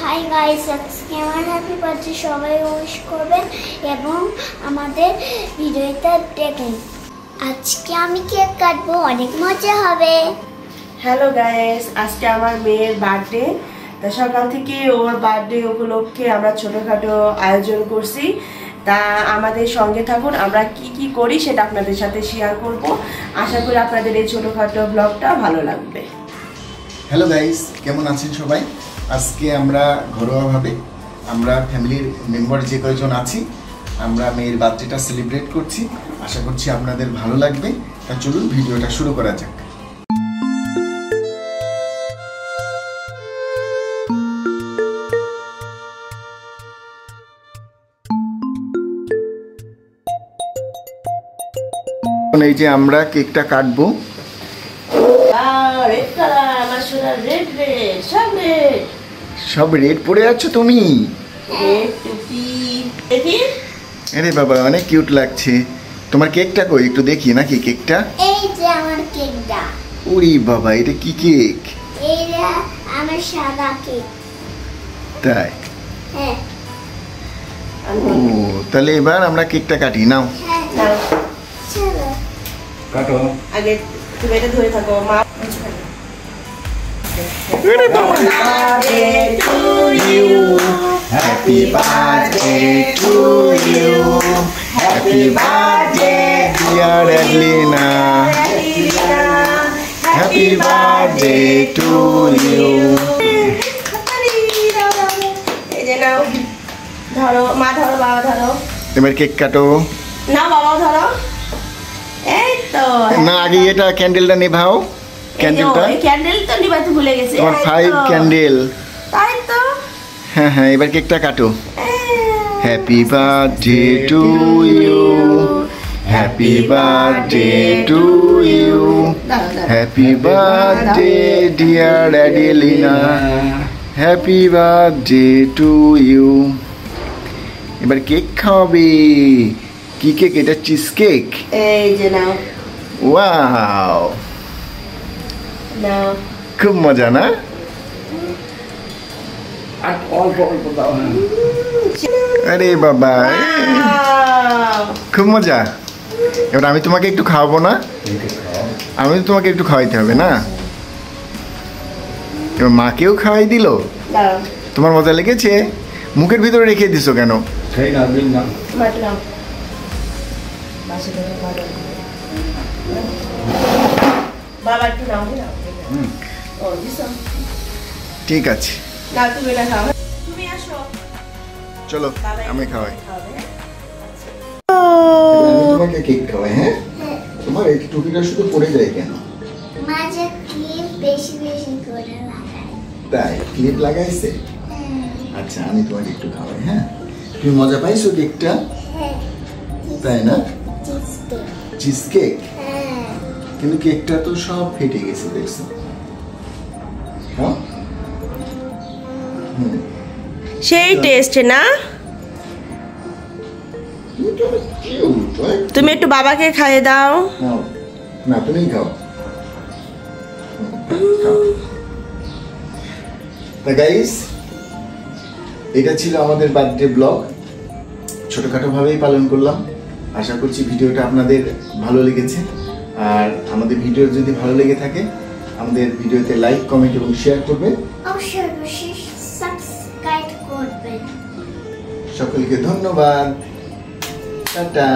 Hi guys, আজকে আমার happy birthday সবাই উইশ করবেন এবং আমাদের ভিডিওটা দেখেন। আজকে আমি কেক কাটবো, অনেক মজা হবে। হ্যালো গাইস, আজকে আমার মেয়ের বার্থডে। তা সকাল থেকে ওর বার্থডে উপলক্ষে আমরা ছোটখাটো আয়োজন করছি। তা আমাদের সঙ্গে থাকুন, আমরা কি কি করি সেটা আপনাদের সাথে শেয়ার করব। আশা করি আপনাদের এই ছোটখাটো ব্লগটা ভালো লাগবে। হ্যালো গাইস, কেমন আছেন সবাই? আজকে আমরা ঘরোয়াভাবে আমরা ফ্যামিলির মেম্বার যে কয়েকজন আছি আমরা মেয়ের বার্থডেটা সেলিব্রেট করছি। আশা করছি আপনাদের ভালো লাগবে। তা চলুন ভিডিওটা শুরু করা যাক। এই যে আমরা কেকটা কাটবো। সব রেড পরে আছো তুমি? আরে বাবা, অনেক কিউট লাগছে। তোমার কেকটা কই একটু দেখি নাকি কেকটা? এই যে আমার কেকটা। ওরে বাবা, এটা কি কেক? এটা আমার সাদা কেক। তাই? হ্যাঁ। ও, তাহলে এবার আমরা কেকটা কাটি। নাও চলো কাটো। আগে তুমি এটা ধরে থাকো মা। Happy birthday to you. Happy birthday dear Adelina. Happy birthday to you. এই যে নাও, ধরো মা, ধরো বাবা, ধরো। এবার কেক কাটো। না বাবাও ধরো। এই তো না, আগে এটা ক্যান্ডেলটা নিভাও। ক্যান্ডেলটা, এই ক্যান্ডেল তো নিভাতে ভুলে গেছি। তোমার 5 ক্যান্ডেল। তাই তো। হ্যাঁ হ্যাঁ, এবার কেকটা কাটো। Happy birthday to you, happy birthday to you, happy birthday dear Adelina, happy birthday to you. এবার কেক খাওয়াবে। কি কেক এটা? Cheese cake. এই যে নাও ওয়াও, নাও। খুব মজা না? আরে বাবা, খুব মজা। এবার আমি তোমাকে একটু খাওয়াবো না? আমি তো তোমাকে একটু খাওয়াইতে হবে না? এবার মাকেও খাওয়াই দিল। তোমার মজা লেগেছে? মুখের ভিতরে রেখে দিছো কেন? ঠিক আছে, চলো আমি খাওয়াই। আমি তোমাকে কেক খাওয়াই। হ্যাঁ, তোমার এই টুপিটা শুধু পড়ে যায় কেন? মাঝে ক্লিপ বেশি বেশি করে লাগাই। তাই ক্লিপ লাগাইছে? আচ্ছা, আমি তোমাকে একটু খাওয়াই। হ্যাঁ, তুমি মজা পাইছো কেকটা? তাই না? Cheese cake. কিন্তু কেকটা তো সব ফেটে গেছে, দেখছো? হ্যাঁ, সেই টেস্ট না? তুমি একটু বাবাকে খাইয়ে দাও। না, তুমি খাও। তা গাইস, এটা ছিল আমাদের বার্থডে ব্লগ। ছোটখাটো ভাবেই পালন করলাম। আশা করছি ভিডিওটা আপনাদের ভালো লেগেছে। আর আমাদের ভিডিও যদি ভালো লেগে থাকে আমাদের ভিডিওতে লাইক, কমেন্ট এবং শেয়ার করবেন। অবশ্যই সাবস্ক্রাইব করবেন। সকলকে ধন্যবাদ। টাটা।